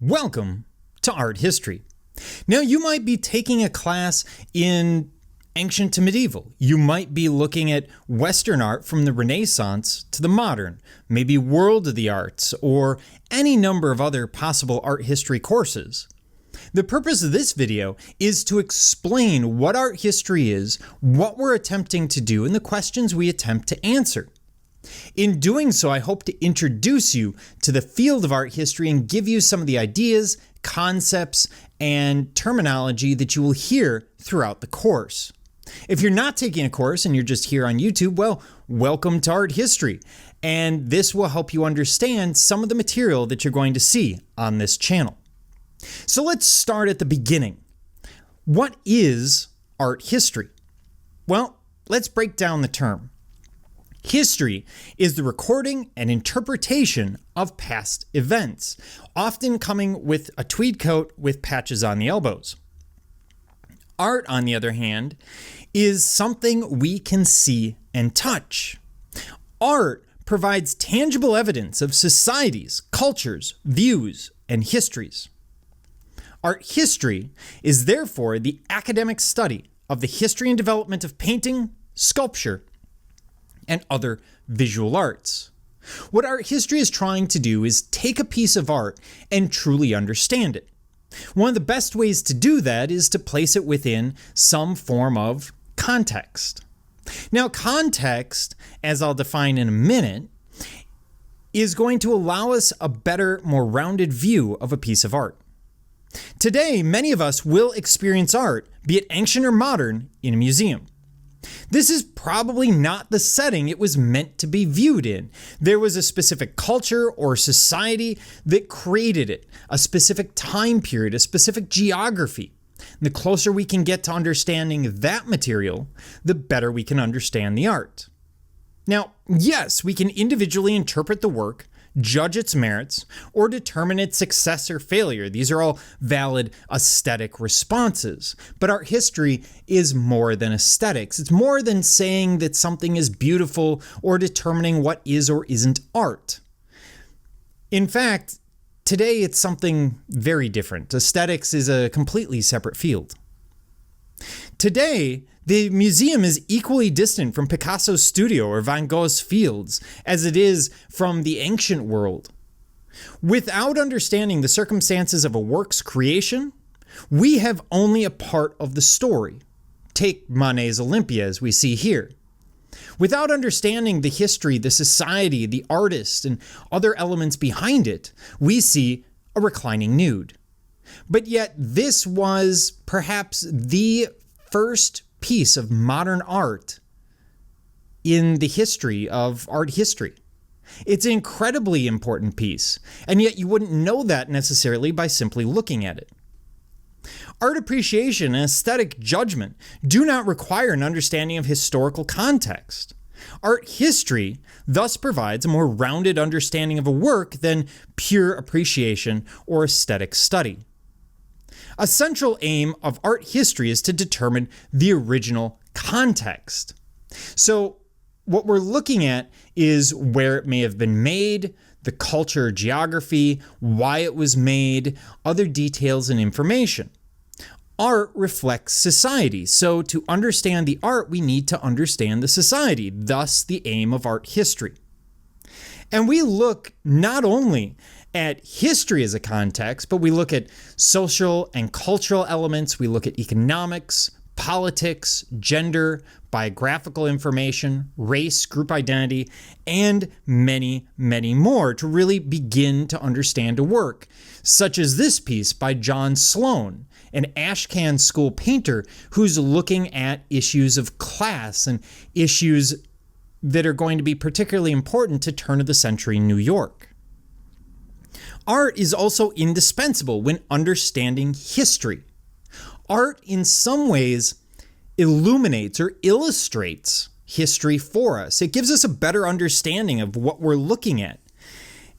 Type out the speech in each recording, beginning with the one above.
Welcome to Art History. Now, you might be taking a class in ancient to medieval. You might be looking at Western art from the Renaissance to the modern, maybe World of the Arts, or any number of other possible art history courses. The purpose of this video is to explain what art history is, what we're attempting to do, and the questions we attempt to answer. In doing so, I hope to introduce you to the field of art history and give you some of the ideas, concepts, and terminology that you will hear throughout the course. If you're not taking a course and you're just here on YouTube, well, welcome to Art History, and this will help you understand some of the material that you're going to see on this channel. So let's start at the beginning. What is art history? Well, let's break down the term. History is the recording and interpretation of past events, often coming with a tweed coat with patches on the elbows. Art, on the other hand, is something we can see and touch. Art provides tangible evidence of societies, cultures, views, and histories. Art history is therefore the academic study of the history and development of painting, sculpture, and other visual arts. What art history is trying to do is take a piece of art and truly understand it. One of the best ways to do that is to place it within some form of context. Now, context, as I'll define in a minute, is going to allow us a better, more rounded view of a piece of art. Today, many of us will experience art, be it ancient or modern, in a museum. This is probably not the setting it was meant to be viewed in. There was a specific culture or society that created it, a specific time period, a specific geography. And the closer we can get to understanding that material, the better we can understand the art. Now, yes, we can individually interpret the work, judge its merits, or determine its success or failure. These are all valid aesthetic responses. But art history is more than aesthetics. It's more than saying that something is beautiful or determining what is or isn't art. In fact, today it's something very different. Aesthetics is a completely separate field. Today, the museum is equally distant from Picasso's studio or Van Gogh's fields as it is from the ancient world. Without understanding the circumstances of a work's creation, we have only a part of the story. Take Monet's Olympia as we see here. Without understanding the history, the society, the artist, and other elements behind it, we see a reclining nude. But yet this was perhaps the first piece of modern art in the history of art history. It's an incredibly important piece, and yet you wouldn't know that necessarily by simply looking at it. Art appreciation and aesthetic judgment do not require an understanding of historical context. Art history thus provides a more rounded understanding of a work than pure appreciation or aesthetic study. A central aim of art history is to determine the original context. So what we're looking at is where it may have been made, the culture, geography, why it was made, other details and information. Art reflects society, so to understand the art, we need to understand the society, thus the aim of art history. And we look not only at history as a context, but we look at social and cultural elements, we look at economics, politics, gender, biographical information, race, group identity, and many, many more to really begin to understand a work, such as this piece by John Sloan, an Ashcan school painter who's looking at issues of class and issues that are going to be particularly important to turn of the century New York. Art is also indispensable when understanding history. Art, in some ways, illuminates or illustrates history for us. It gives us a better understanding of what we're looking at.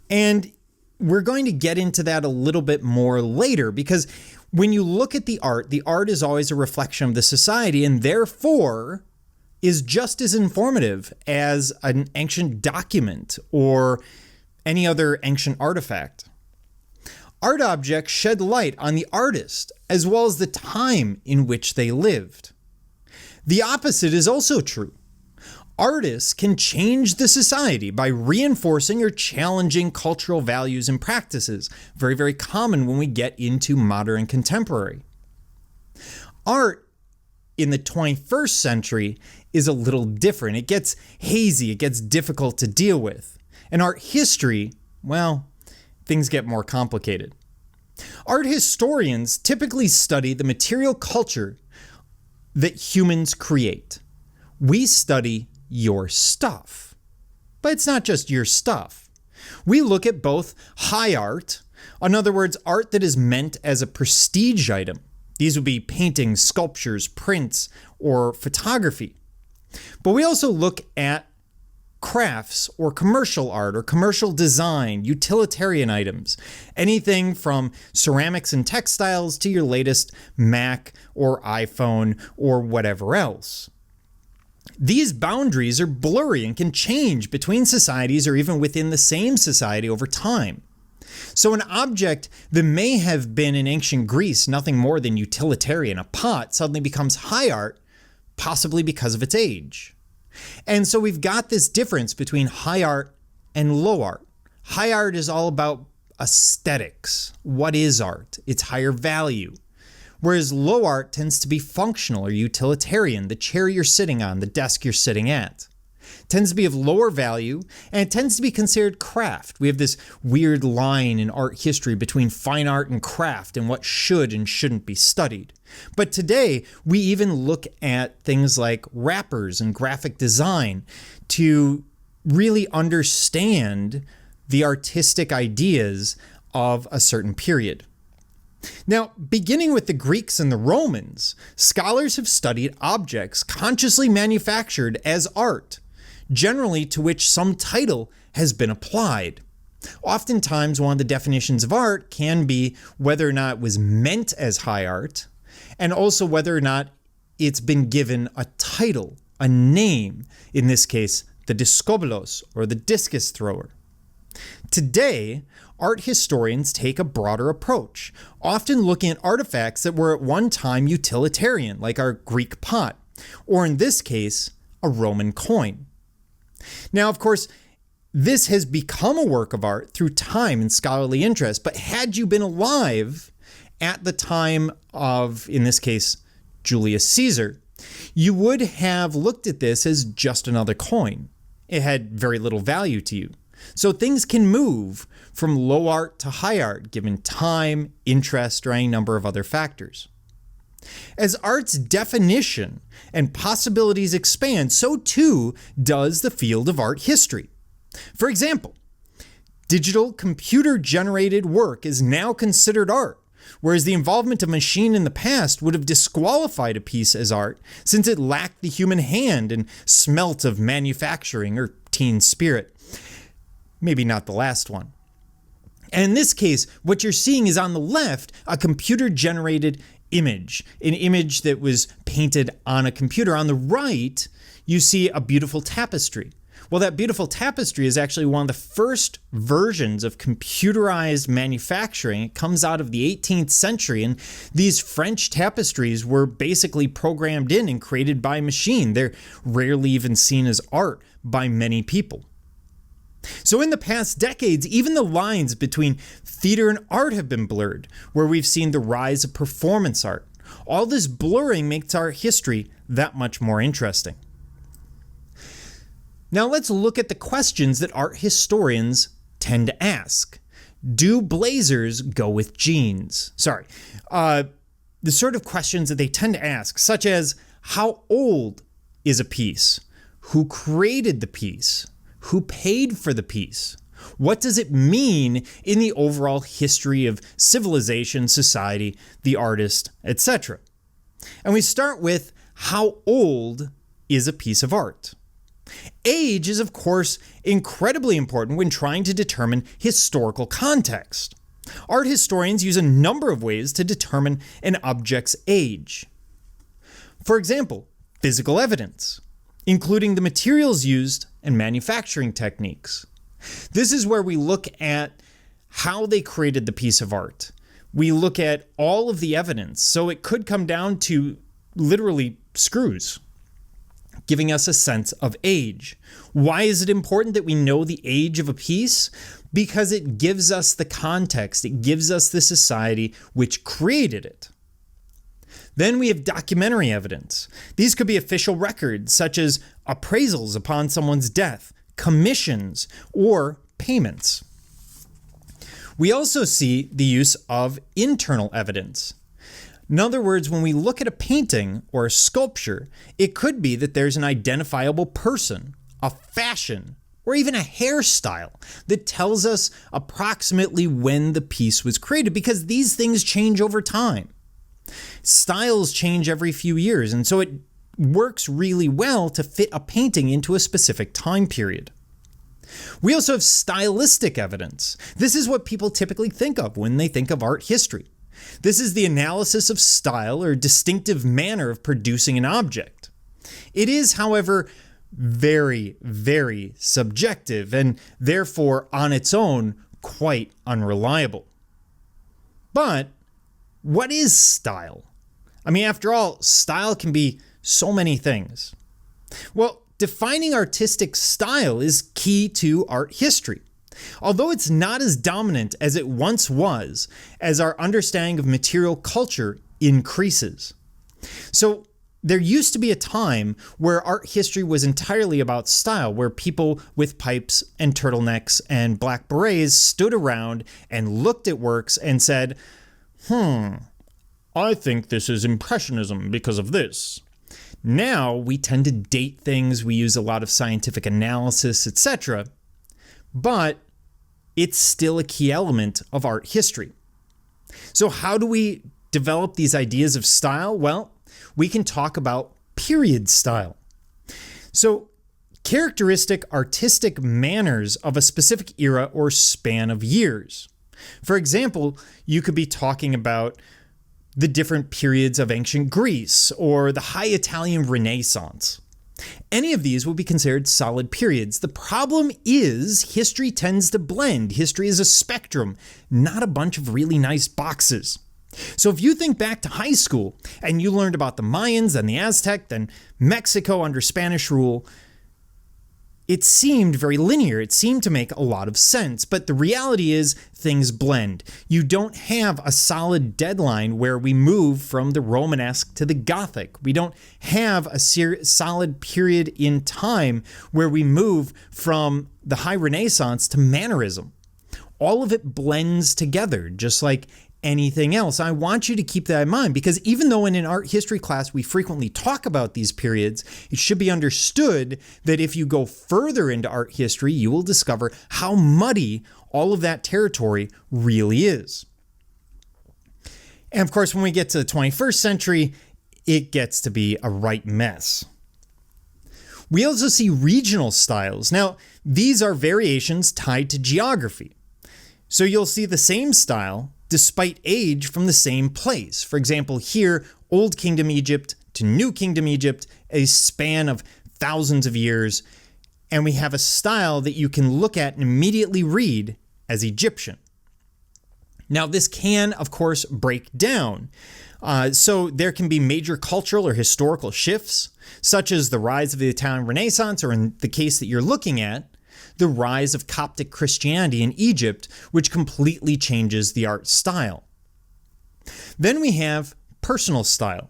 And we're going to get into that a little bit more later, because when you look at the art is always a reflection of the society, and therefore is just as informative as an ancient document or any other ancient artifact. Art objects shed light on the artist as well as the time in which they lived. The opposite is also true. Artists can change the society by reinforcing or challenging cultural values and practices, very, very common when we get into modern and contemporary. Art in the 21st century is a little different. It gets hazy, it gets difficult to deal with. And art history, well, things get more complicated. Art historians typically study the material culture that humans create. We study your stuff. But it's not just your stuff. We look at both high art, in other words, art that is meant as a prestige item. These would be paintings, sculptures, prints, or photography. But we also look at crafts or commercial art or commercial design, utilitarian items, anything from ceramics and textiles to your latest Mac or iPhone or whatever else. These boundaries are blurry and can change between societies or even within the same society over time. So an object that may have been in ancient Greece nothing more than utilitarian, a pot, suddenly becomes high art, possibly because of its age. And so we've got this difference between high art and low art. High art is all about aesthetics. What is art? It's higher value. Whereas low art tends to be functional or utilitarian, the chair you're sitting on, the desk you're sitting at. It tends to be of lower value, and it tends to be considered craft. We have this weird line in art history between fine art and craft and what should and shouldn't be studied. But today, we even look at things like wrappers and graphic design to really understand the artistic ideas of a certain period. Now, beginning with the Greeks and the Romans, scholars have studied objects consciously manufactured as art, generally to which some title has been applied. Oftentimes, one of the definitions of art can be whether or not it was meant as high art, and also whether or not it's been given a title, a name, in this case, the diskobolos, or the discus thrower. Today, art historians take a broader approach, often looking at artifacts that were at one time utilitarian, like our Greek pot, or in this case, a Roman coin. Now, of course, this has become a work of art through time and scholarly interest, but had you been alive at the time of, in this case, Julius Caesar, you would have looked at this as just another coin. It had very little value to you. So things can move from low art to high art given time, interest, or any number of other factors. As art's definition and possibilities expand, so too does the field of art history. For example, digital computer-generated work is now considered art, whereas the involvement of machine in the past would have disqualified a piece as art since it lacked the human hand and smelt of manufacturing or teen spirit. Maybe not the last one. And in this case, what you're seeing is on the left, a computer-generated image, an image that was painted on a computer. On the right, you see a beautiful tapestry. Well, that beautiful tapestry is actually one of the first versions of computerized manufacturing. It comes out of the 18th century, and these French tapestries were basically programmed in and created by machine. They're rarely even seen as art by many people. So in the past decades, even the lines between theater and art have been blurred, where we've seen the rise of performance art. All this blurring makes our history that much more interesting. Now let's look at the questions that art historians tend to ask. Do blazers go with jeans? The sort of questions that they tend to ask, such as how old is a piece? Who created the piece? Who paid for the piece? What does it mean in the overall history of civilization, society, the artist, etc.? And we start with how old is a piece of art? Age is, of course, incredibly important when trying to determine historical context. Art historians use a number of ways to determine an object's age. For example, physical evidence, including the materials used and manufacturing techniques. This is where we look at how they created the piece of art. We look at all of the evidence. So it could come down to literally screws, giving us a sense of age. Why is it important that we know the age of a piece? Because it gives us the context. It gives us the society which created it. Then we have documentary evidence. These could be official records, such as appraisals upon someone's death, commissions, or payments. We also see the use of internal evidence. In other words, when we look at a painting or a sculpture, it could be that there's an identifiable person, a fashion, or even a hairstyle that tells us approximately when the piece was created, because these things change over time. Styles change every few years, and so it works really well to fit a painting into a specific time period. We also have stylistic evidence. This is what people typically think of when they think of art history. This is the analysis of style or distinctive manner of producing an object. It is, however, very, very subjective and therefore on its own quite unreliable. But what is style? I mean, after all, style can be so many things. Well, defining artistic style is key to art history. Although it's not as dominant as it once was, as our understanding of material culture increases. So there used to be a time where art history was entirely about style, where people with pipes and turtlenecks and black berets stood around and looked at works and said, I think this is Impressionism because of this. Now we tend to date things, we use a lot of scientific analysis, etc. But it's still a key element of art history. So how do we develop these ideas of style? Well, we can talk about period style. So characteristic artistic manners of a specific era or span of years. For example, you could be talking about the different periods of ancient Greece or the high Italian Renaissance. Any of these will be considered solid periods. The problem is history tends to blend. History is a spectrum, not a bunch of really nice boxes. So if you think back to high school and you learned about the Mayans and the Aztec, then Mexico under Spanish rule, it seemed very linear. It seemed to make a lot of sense, but the reality is things blend. You don't have a solid deadline where we move from the Romanesque to the Gothic. We don't have a solid period in time where we move from the High Renaissance to Mannerism. All of it blends together, just like anything else. I want you to keep that in mind, because even though in an art history class we frequently talk about these periods, it should be understood that if you go further into art history, you will discover how muddy all of that territory really is. And of course, when we get to the 21st century, it gets to be a right mess. We also see regional styles. Now, these are variations tied to geography. So you'll see the same style despite age from the same place. For example, here, Old Kingdom Egypt to New Kingdom Egypt, a span of thousands of years, and we have a style that you can look at and immediately read as Egyptian. Now, this can, of course, break down. So there can be major cultural or historical shifts, such as the rise of the Italian Renaissance, or in the case that you're looking at, the rise of Coptic Christianity in Egypt, which completely changes the art style. Then we have personal style.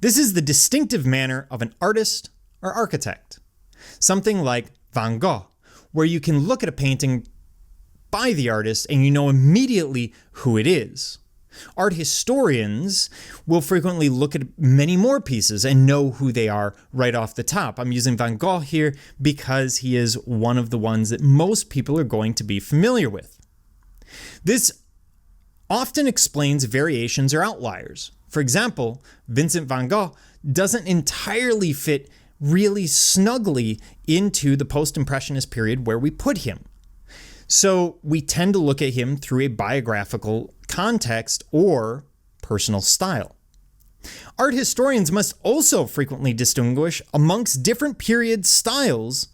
This is the distinctive manner of an artist or architect. Something like Van Gogh, where you can look at a painting by the artist and you know immediately who it is. Art historians will frequently look at many more pieces and know who they are right off the top. I'm using Van Gogh here because he is one of the ones that most people are going to be familiar with. This often explains variations or outliers. For example, Vincent van Gogh doesn't entirely fit really snugly into the post-impressionist period where we put him. So we tend to look at him through a biographical context or personal style. Art historians must also frequently distinguish amongst different period styles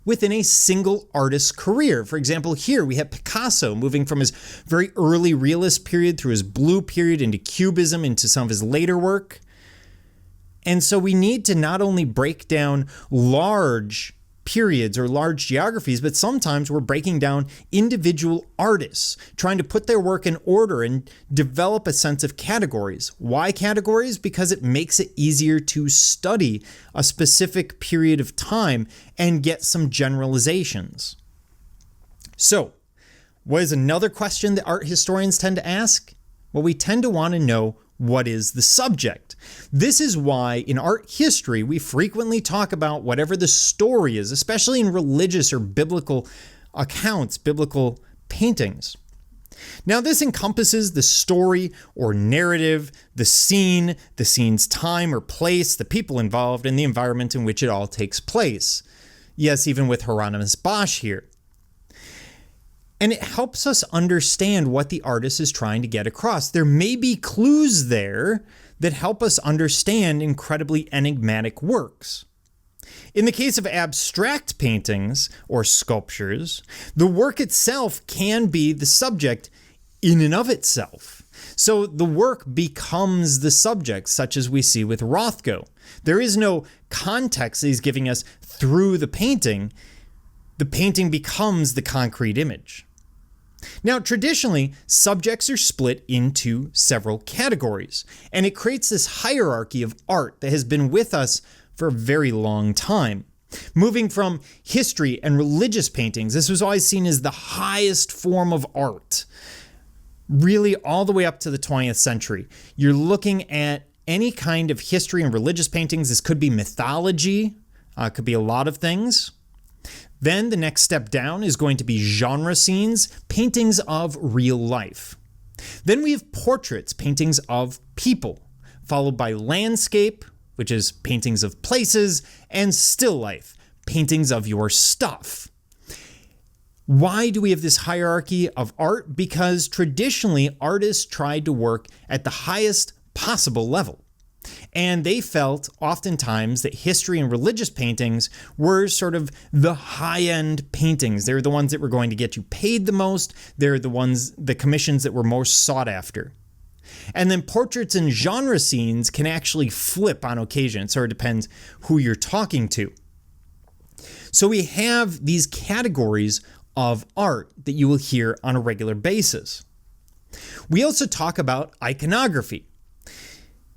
within a single artist's career. For example, here we have Picasso moving from his very early realist period through his blue period into Cubism into some of his later work. And so we need to not only break down large periods or large geographies, but sometimes we're breaking down individual artists, trying to put their work in order and develop a sense of categories. Why categories? Because it makes it easier to study a specific period of time and get some generalizations. So, what is another question that art historians tend to ask? Well, we tend to want to know, what is the subject? This is why in art history, we frequently talk about whatever the story is, especially in religious or biblical accounts, biblical paintings. Now, this encompasses the story or narrative, the scene, the scene's time or place, the people involved, and the environment in which it all takes place. Yes, even with Hieronymus Bosch here. And it helps us understand what the artist is trying to get across. There may be clues there that help us understand incredibly enigmatic works. In the case of abstract paintings or sculptures, the work itself can be the subject in and of itself. So the work becomes the subject, such as we see with Rothko. There is no context that he's giving us through the painting. The painting becomes the concrete image. Now, traditionally, subjects are split into several categories, and it creates this hierarchy of art that has been with us for a very long time. Moving from history and religious paintings, this was always seen as the highest form of art, really all the way up to the 20th century. You're looking at any kind of history and religious paintings. This could be mythology, could be a lot of things. Then the next step down is going to be genre scenes, paintings of real life. Then we have portraits, paintings of people, followed by landscape, which is paintings of places, and still life, paintings of your stuff. Why do we have this hierarchy of art? Because traditionally artists tried to work at the highest possible level. And they felt oftentimes that history and religious paintings were sort of the high-end paintings. They're the ones that were going to get you paid the most. They're the commissions that were most sought after. And then portraits and genre scenes can actually flip on occasion. It sort of depends who you're talking to. So we have these categories of art that you will hear on a regular basis. We also talk about iconography.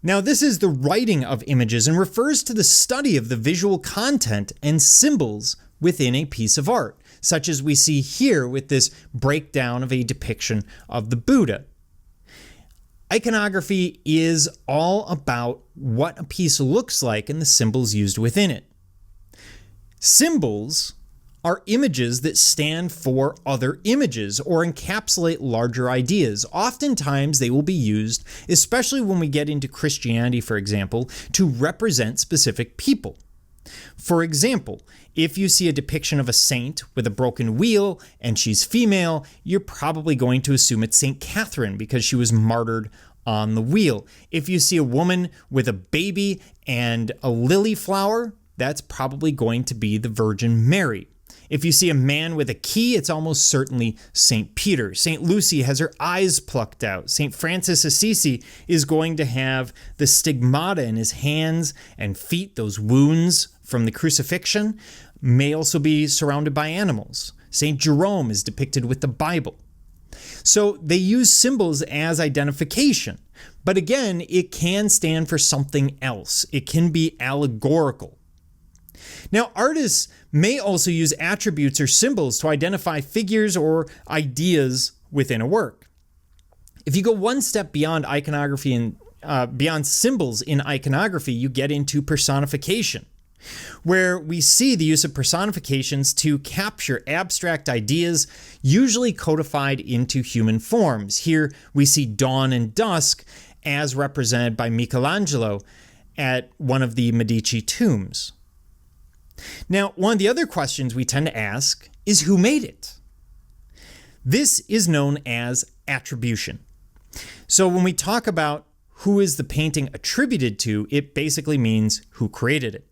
Now, this is the writing of images and refers to the study of the visual content and symbols within a piece of art, such as we see here with this breakdown of a depiction of the Buddha. Iconography is all about what a piece looks like and the symbols used within it. Symbols are images that stand for other images or encapsulate larger ideas. Oftentimes they will be used, especially when we get into Christianity, for example, to represent specific people. For example, if you see a depiction of a saint with a broken wheel and she's female, you're probably going to assume it's St. Catherine because she was martyred on the wheel. If you see a woman with a baby and a lily flower, that's probably going to be the Virgin Mary. If you see a man with a key, it's almost certainly St. Peter. St. Lucy has her eyes plucked out. St. Francis Assisi is going to have the stigmata in his hands and feet, those wounds from the crucifixion, may also be surrounded by animals. St. Jerome is depicted with the Bible. So they use symbols as identification. But again, it can stand for something else. It can be allegorical. Now, artists may also use attributes or symbols to identify figures or ideas within a work. If you go one step beyond iconography and beyond symbols in iconography, you get into personification, where we see the use of personifications to capture abstract ideas, usually codified into human forms. Here we see dawn and dusk as represented by Michelangelo at one of the Medici tombs. Now, one of the other questions we tend to ask is who made it? This is known as attribution. So when we talk about who is the painting attributed to, it basically means who created it.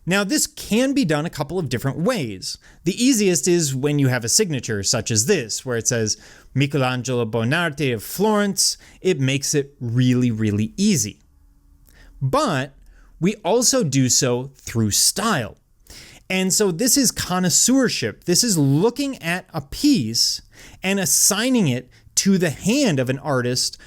Now, this can be done a couple of different ways. The easiest is when you have a signature such as this, where it says Michelangelo Buonarroti of Florence. It makes it really, really easy. But we also do so through style. And so this is connoisseurship. This is looking at a piece and assigning it to the hand of an artist,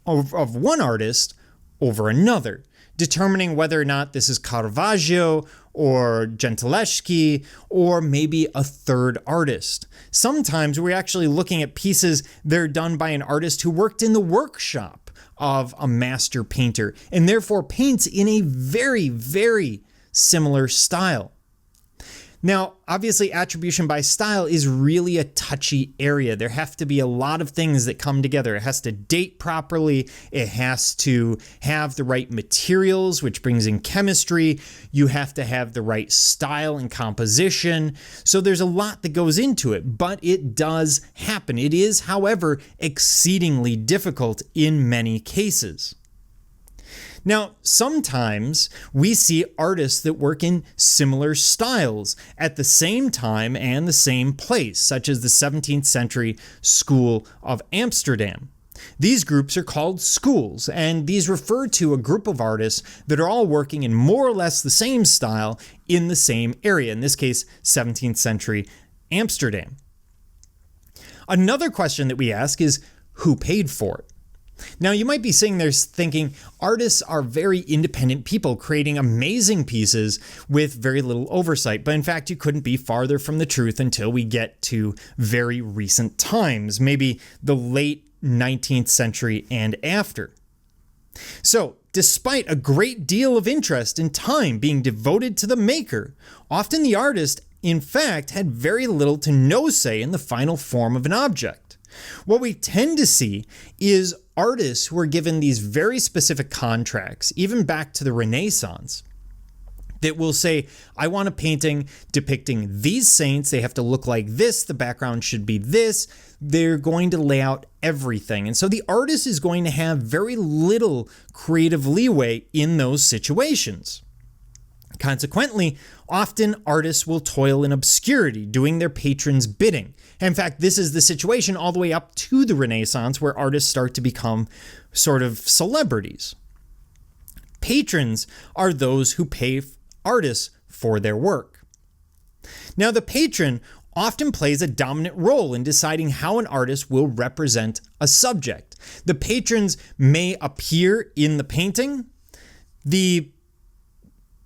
of one artist over another, determining whether or not this is Caravaggio or Gentileschi or maybe a third artist. Sometimes we're actually looking at pieces that are done by an artist who worked in the workshop of a master painter and therefore paints in a very, very similar style. Now, obviously, attribution by style is really a touchy area. There have to be a lot of things that come together. It has to date properly. It has to have the right materials, which brings in chemistry. You have to have the right style and composition. So there's a lot that goes into it, but it does happen. It is, however, exceedingly difficult in many cases. Now, sometimes we see artists that work in similar styles at the same time and the same place, such as the 17th century School of Amsterdam. These groups are called schools, and these refer to a group of artists that are all working in more or less the same style in the same area, in this case, 17th century Amsterdam. Another question that we ask is, who paid for it? Now, you might be sitting there thinking artists are very independent people creating amazing pieces with very little oversight. But in fact, you couldn't be farther from the truth until we get to very recent times, maybe the late 19th century and after. So, despite a great deal of interest and time being devoted to the maker, often the artist, in fact, had very little to no say in the final form of an object. What we tend to see is artists who are given these very specific contracts, even back to the Renaissance, that will say, I want a painting depicting these saints. They have to look like this. The background should be this. They're going to lay out everything. And so the artist is going to have very little creative leeway in those situations. Consequently, often artists will toil in obscurity, doing their patrons' bidding. In fact, this is the situation all the way up to the Renaissance, where artists start to become sort of celebrities. Patrons are those who pay artists for their work. Now, the patron often plays a dominant role in deciding how an artist will represent a subject. The patrons may appear in the painting. The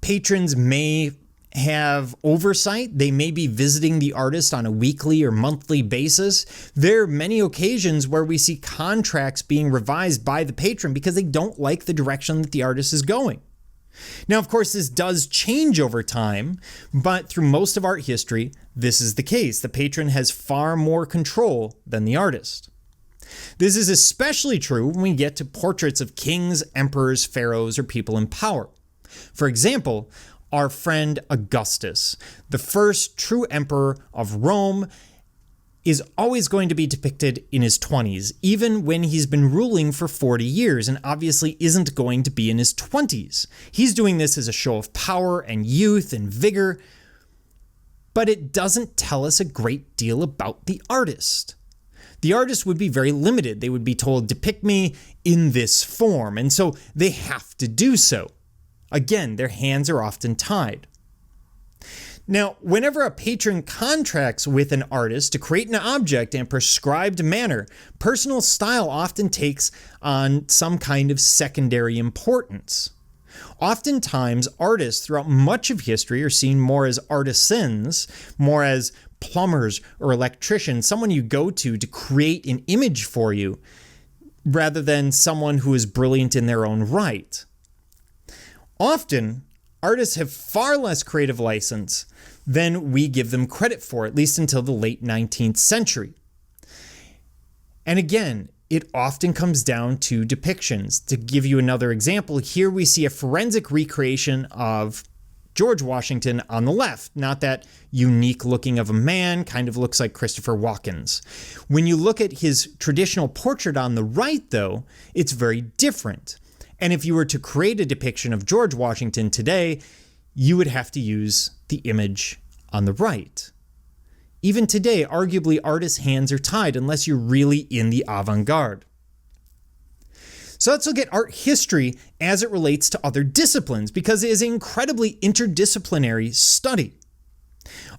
patrons may have oversight. They may be visiting the artist on a weekly or monthly basis. There are many occasions where we see contracts being revised by the patron because they don't like the direction that the artist is going. Now, of course, this does change over time, but through most of art history, this is the case. The patron has far more control than the artist. This is especially true when we get to portraits of kings, emperors, pharaohs, or people in power. For example, our friend Augustus, the first true emperor of Rome, is always going to be depicted in his 20s, even when he's been ruling for 40 years and obviously isn't going to be in his 20s. He's doing this as a show of power and youth and vigor, but it doesn't tell us a great deal about the artist. The artist would be very limited. They would be told, depict me in this form, and so they have to do so. Again, their hands are often tied. Now, whenever a patron contracts with an artist to create an object in a prescribed manner, personal style often takes on some kind of secondary importance. Oftentimes, artists throughout much of history are seen more as artisans, more as plumbers or electricians, someone you go to create an image for you, rather than someone who is brilliant in their own right. Often, artists have far less creative license than we give them credit for, at least until the late 19th century. And again, it often comes down to depictions. To give you another example, here we see a forensic recreation of George Washington on the left. Not that unique looking of a man, kind of looks like Christopher Walken's. When you look at his traditional portrait on the right, though, it's very different. And if you were to create a depiction of George Washington today, you would have to use the image on the right. Even today, arguably, artists' hands are tied unless you're really in the avant-garde. So let's look at art history as it relates to other disciplines, because it is an incredibly interdisciplinary study.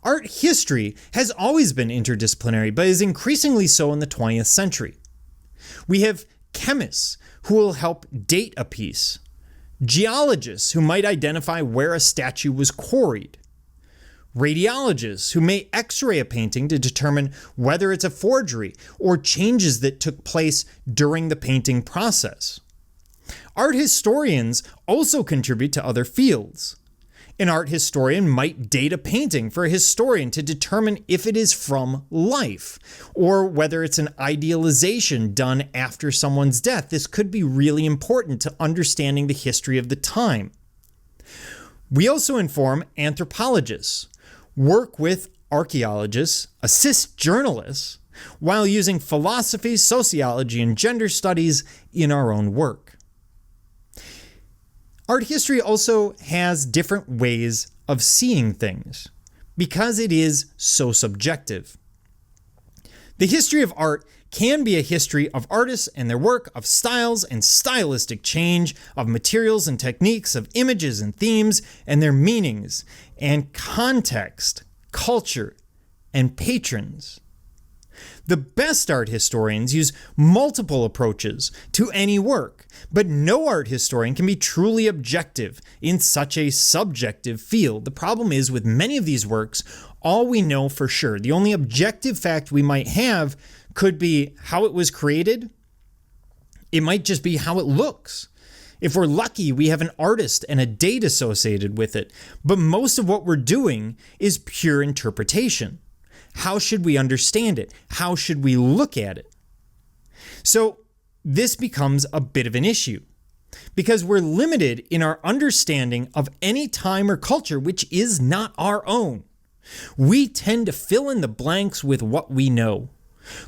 Art history has always been interdisciplinary, but is increasingly so in the 20th century. We have chemists who will help date a piece, geologists who might identify where a statue was quarried, radiologists who may x-ray a painting to determine whether it's a forgery or changes that took place during the painting process. Art historians also contribute to other fields. An art historian might date a painting for a historian to determine if it is from life, or whether it's an idealization done after someone's death. This could be really important to understanding the history of the time. We also inform anthropologists, work with archaeologists, assist journalists, while using philosophy, sociology, and gender studies in our own work. Art history also has different ways of seeing things because it is so subjective. The history of art can be a history of artists and their work, of styles and stylistic change, of materials and techniques, of images and themes and their meanings, and context, culture, and patrons. The best art historians use multiple approaches to any work, but no art historian can be truly objective in such a subjective field. The problem is, with many of these works, all we know for sure, the only objective fact we might have could be how it was created. It might just be how it looks. If we're lucky, we have an artist and a date associated with it, but most of what we're doing is pure interpretation. How should we understand it? How should we look at it? So this becomes a bit of an issue because we're limited in our understanding of any time or culture which is not our own. We tend to fill in the blanks with what we know.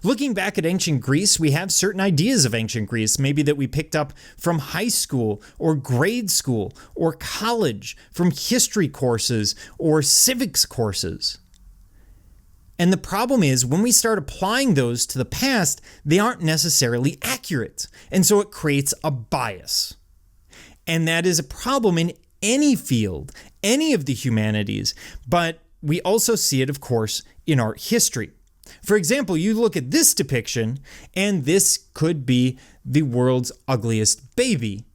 Looking back at ancient Greece, we have certain ideas of ancient Greece, maybe that we picked up from high school or grade school or college, from history courses or civics courses. And the problem is, when we start applying those to the past, they aren't necessarily accurate. And so it creates a bias. And that is a problem in any field, any of the humanities. But we also see it, of course, in art history. For example, you look at this depiction, and this could be the world's ugliest baby.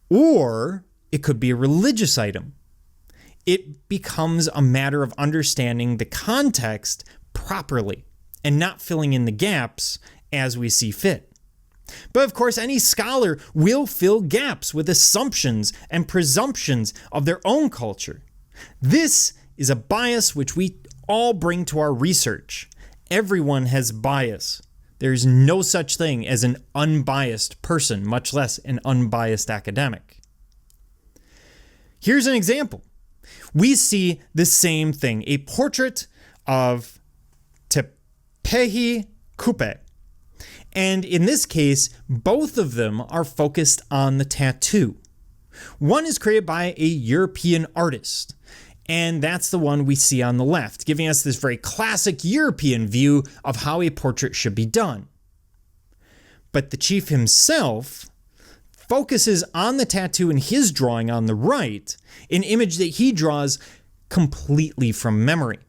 Or it could be a religious item. It becomes a matter of understanding the context properly and not filling in the gaps as we see fit. But of course, any scholar will fill gaps with assumptions and presumptions of their own culture. This is a bias which we all bring to our research. Everyone has bias. There's no such thing as an unbiased person, much less an unbiased academic. Here's an example. We see the same thing, a portrait of Tepehi Kupe. And in this case, both of them are focused on the tattoo. One is created by a European artist, and that's the one we see on the left, giving us this very classic European view of how a portrait should be done. But the chief himself focuses on the tattoo in his drawing on the right, an image that he draws completely from memory.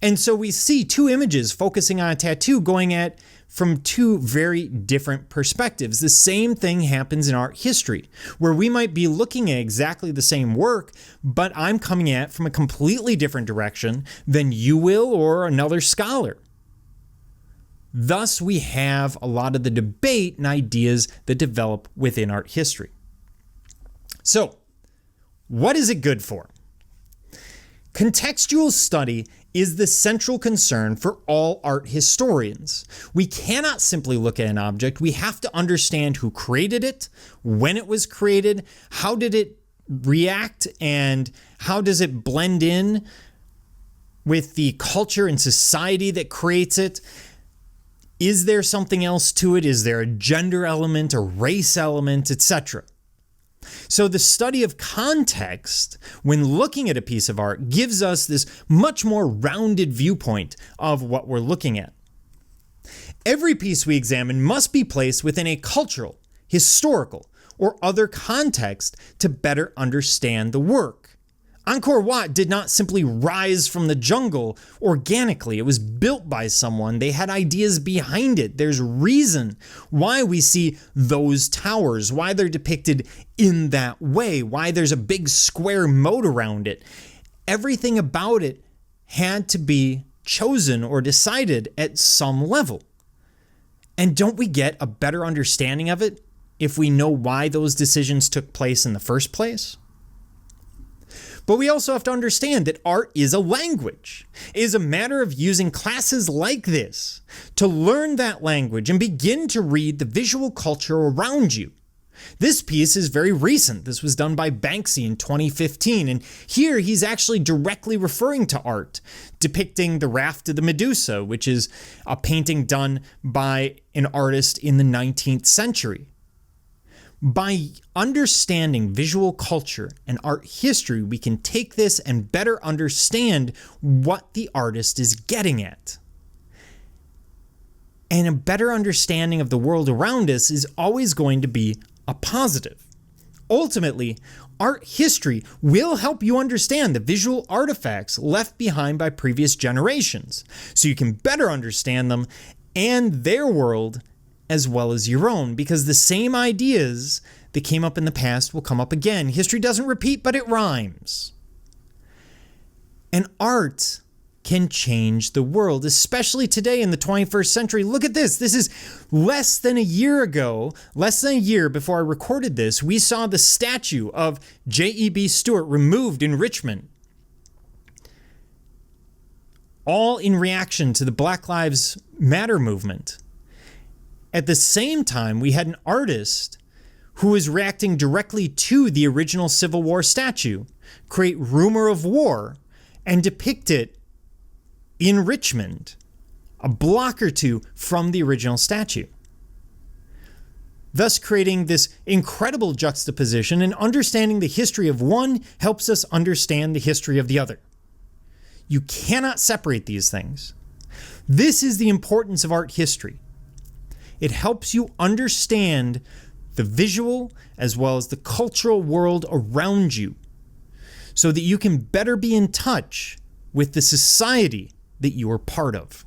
And so we see two images focusing on a tattoo going at from two very different perspectives. The same thing happens in art history, where we might be looking at exactly the same work, but I'm coming at it from a completely different direction than you will or another scholar. Thus, we have a lot of the debate and ideas that develop within art history. So, what is it good for? Contextual study is the central concern for all art historians. We cannot simply look at an object. We have to understand who created it, when it was created, how did it react, and how does it blend in with the culture and society that creates it. Is there something else to it? Is there a gender element, a race element, etc.? So the study of context when looking at a piece of art gives us this much more rounded viewpoint of what we're looking at. Every piece we examine must be placed within a cultural, historical, or other context to better understand the work. Angkor Wat did not simply rise from the jungle organically. It was built by someone. They had ideas behind it. There's reason why we see those towers, why they're depicted in that way, why there's a big square moat around it. Everything about it had to be chosen or decided at some level. And don't we get a better understanding of it if we know why those decisions took place in the first place? But we also have to understand that art is a language. It is a matter of using classes like this to learn that language and begin to read the visual culture around you. This piece is very recent. This was done by Banksy in 2015, and here he's actually directly referring to art, depicting the Raft of the Medusa, which is a painting done by an artist in the 19th century. By understanding visual culture and art history, we can take this and better understand what the artist is getting at. And a better understanding of the world around us is always going to be a positive. Ultimately, art history will help you understand the visual artifacts left behind by previous generations, so you can better understand them and their world as well as your own, because the same ideas that came up in the past will come up again. History doesn't repeat, but it rhymes. And art can change the world, especially today in the 21st century. Look at this. This is less than a year ago, less than a year before I recorded this, we saw the statue of J.E.B. Stuart removed in Richmond. All in reaction to the Black Lives Matter movement. At the same time, we had an artist who was reacting directly to the original Civil War statue, create rumor of war, and depict it in Richmond, a block or two from the original statue. Thus creating this incredible juxtaposition, and understanding the history of one helps us understand the history of the other. You cannot separate these things. This is the importance of art history. It helps you understand the visual as well as the cultural world around you, so that you can better be in touch with the society that you are part of.